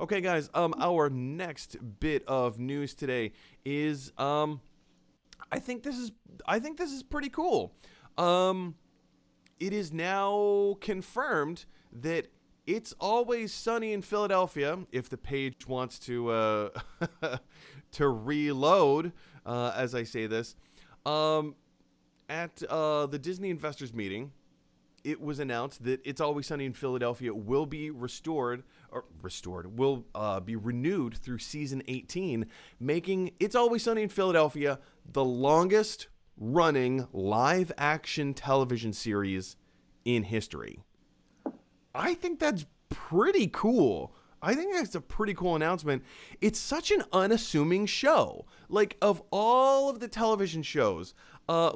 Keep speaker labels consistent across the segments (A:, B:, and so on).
A: Okay, guys. Our next bit of news today is I think this is I think this is pretty cool. Um, it is now confirmed that It's Always Sunny in Philadelphia. If the page wants to to reload, as I say this, um, at the Disney investors meeting, it was announced that It's Always Sunny in Philadelphia will be will be renewed through season 18, making It's Always Sunny in Philadelphia the longest running live action television series in history. I think that's pretty cool. I think that's a pretty cool announcement. It's such an unassuming show. Like, of all of the television shows, I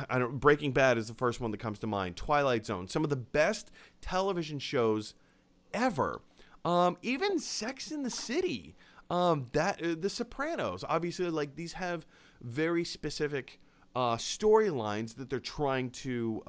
A: don't Breaking Bad is the first one that comes to mind. Twilight Zone, some of the best television shows ever. Even Sex in the City, The Sopranos. Obviously, like, these have very specific storylines that they're trying to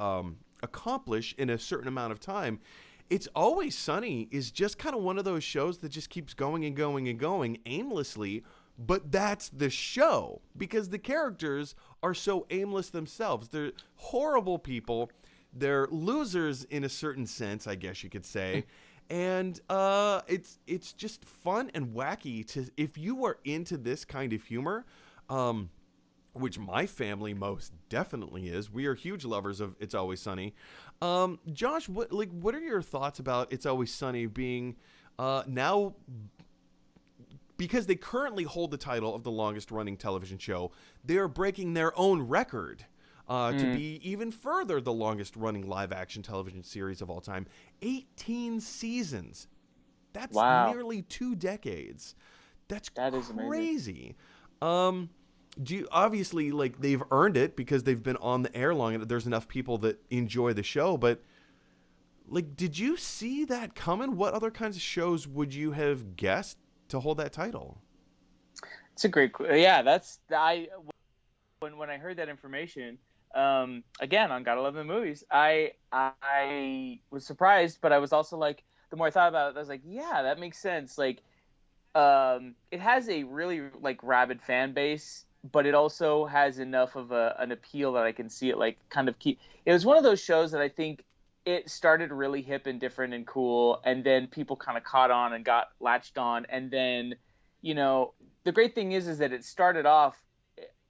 A: accomplish in a certain amount of time. It's Always Sunny is just kind of one of those shows that just keeps going and going and going aimlessly, but that's the show because the characters are so aimless themselves. They're horrible people. They're losers in a certain sense, I guess you could say. And it's just fun and wacky to if you are into this kind of humor, which my family most definitely is. We are huge lovers of It's Always Sunny. Josh, what are your thoughts about It's Always Sunny being now, because they currently hold the title of the longest running television show, they are breaking their own record to be even further the longest running live action television series of all time. 18 seasons. That's
B: Wow,
A: nearly 2 decades.
B: that is amazing.
A: Crazy. Do you, obviously, like, they've earned it because they've been on the air long and there's enough people that enjoy the show, but like, did you see that coming? What other kinds of shows would you have guessed to hold that title?
B: It's a yeah. That's I when I heard that information. Again, on Gotta Love the Movies, I was surprised, but I was also like, the more I thought about it, I was like, yeah, that makes sense. Like, it has a really like rabid fan base, but it also has enough of an appeal that I can see it like kind of keep. It was one of those shows that I think it started really hip and different and cool, and then people kind of caught on and got latched on, and then, you know, the great thing is that it started off.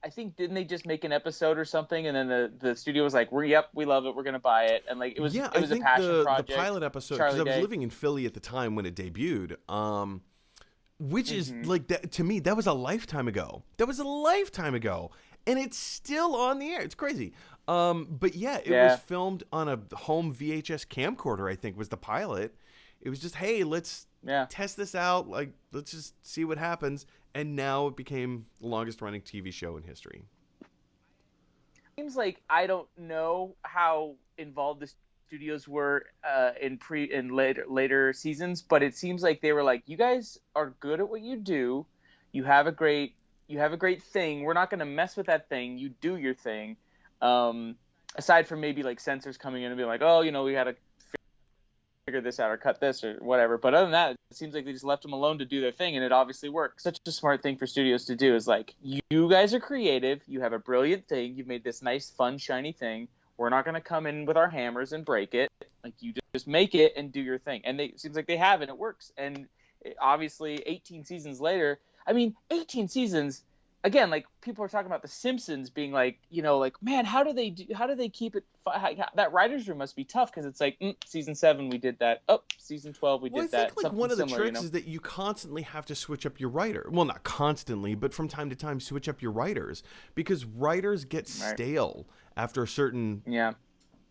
B: I think didn't they just make an episode or something, and then the studio was like, we love it, we're gonna buy it, and like
A: Yeah,
B: it
A: I
B: was a
A: think
B: passion
A: the
B: project.
A: pilot episode, because
B: Charlie
A: I was
B: Day.
A: living in Philly at the time when it debuted. Which is
B: Hmm.
A: like that, to me, that was a lifetime ago. That was a lifetime ago, and it's still on the air. It's crazy. But yeah, it was
B: Yeah.
A: filmed on a home VHS camcorder. I think was the pilot. It was just, hey, let's
B: Yeah.
A: test this out. Like, let's just see what happens. And now it became the longest running TV show in history.
B: Seems like I don't know how involved the studios were in later seasons, but it seems like they were like, you guys are good at what you do. You have a great thing. We're not going to mess with that thing. You do your thing. Um, Aside from maybe like censors coming in and being like, oh, we had to figure this out or cut this or whatever. But other than that, it seems like they just left them alone to do their thing, and it obviously worked. Such a smart thing for studios to do is like, you guys are creative, you have a brilliant thing, you've made this nice, fun, shiny thing. We're not going to come in with our hammers and break it. Like, you just make it and do your thing. And it seems like they have, and it works. And obviously, 18 seasons later, I mean, 18 seasons. Again, like, people are talking about The Simpsons being like, like, man, how do they keep it? That writers' room must be tough, because it's like, season 7 we did that. Oh, season 12 we
A: Well, I
B: did
A: think
B: that.
A: like
B: Something
A: one of the
B: similar,
A: tricks is that you constantly have to switch up your writer. Well, not constantly, but from time to time switch up your writers because writers get
B: Right?
A: stale after a certain
B: Yeah.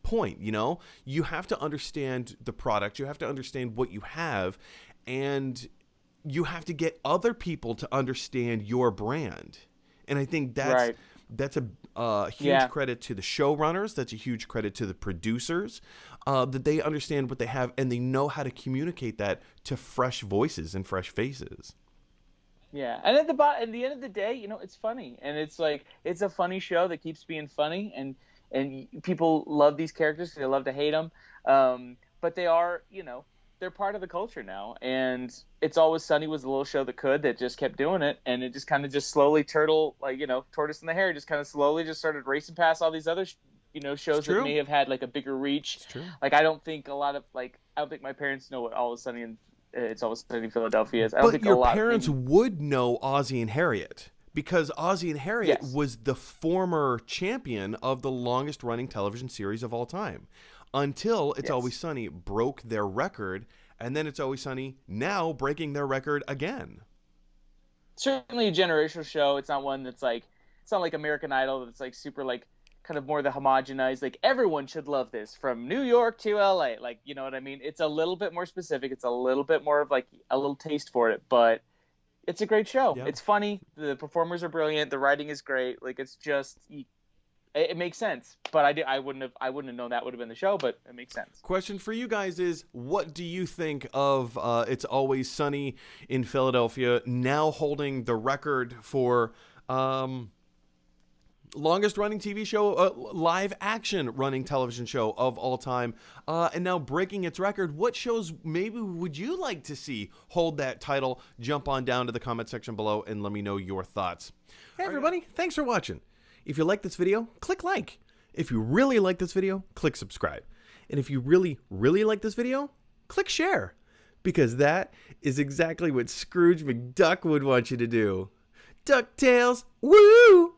A: point. You have to understand the product, you have to understand what you have, and you have to get other people to understand your brand. And I think that's
B: Right.
A: that's a huge
B: Yeah.
A: credit to the showrunners. That's a huge credit to the producers, that they understand what they have and they know how to communicate that to fresh voices and fresh faces.
B: Yeah. And at the end of the day, it's funny, and it's like it's a funny show that keeps being funny, and people love these characters 'cause they love to hate them. But they are. they're part of the culture now, and It's Always Sunny was a little show that just kept doing it, and it just kind of just slowly tortoise in the hair, just kind of slowly just started racing past all these other shows that may have had like a bigger reach. Like I don't think my parents know what Always Sunny and It's Always Sunny in Philadelphia is. I don't think
A: your parents would know Ozzie and Harriet, because Ozzie and Harriet was the former champion of the longest running television series of all time, until It's Always Sunny broke their record, and then It's Always Sunny now breaking their record again.
B: Certainly a generational show. It's not one that's like, it's not like American Idol that's like super like kind of more the homogenized, like everyone should love this from New York to LA. Like, you know what I mean? It's a little bit more specific. It's a little bit more of like a little taste for it, but it's a great show. Yeah. It's funny. The performers are brilliant. The writing is great. Like it's just, it makes sense. But I wouldn't have known that would have been the show, but it makes sense.
A: Question for you guys is, what do you think of It's Always Sunny in Philadelphia now holding the record for longest running TV show, live action running television show of all time, and now breaking its record? What shows maybe would you like to see hold that title? Jump on down to the comment section below and let me know your thoughts. Hey everybody, thanks for watching. If you like this video, click like. If you really like this video, click subscribe. And if you really, really like this video, click share. Because that is exactly what Scrooge McDuck would want you to do. DuckTales, woo!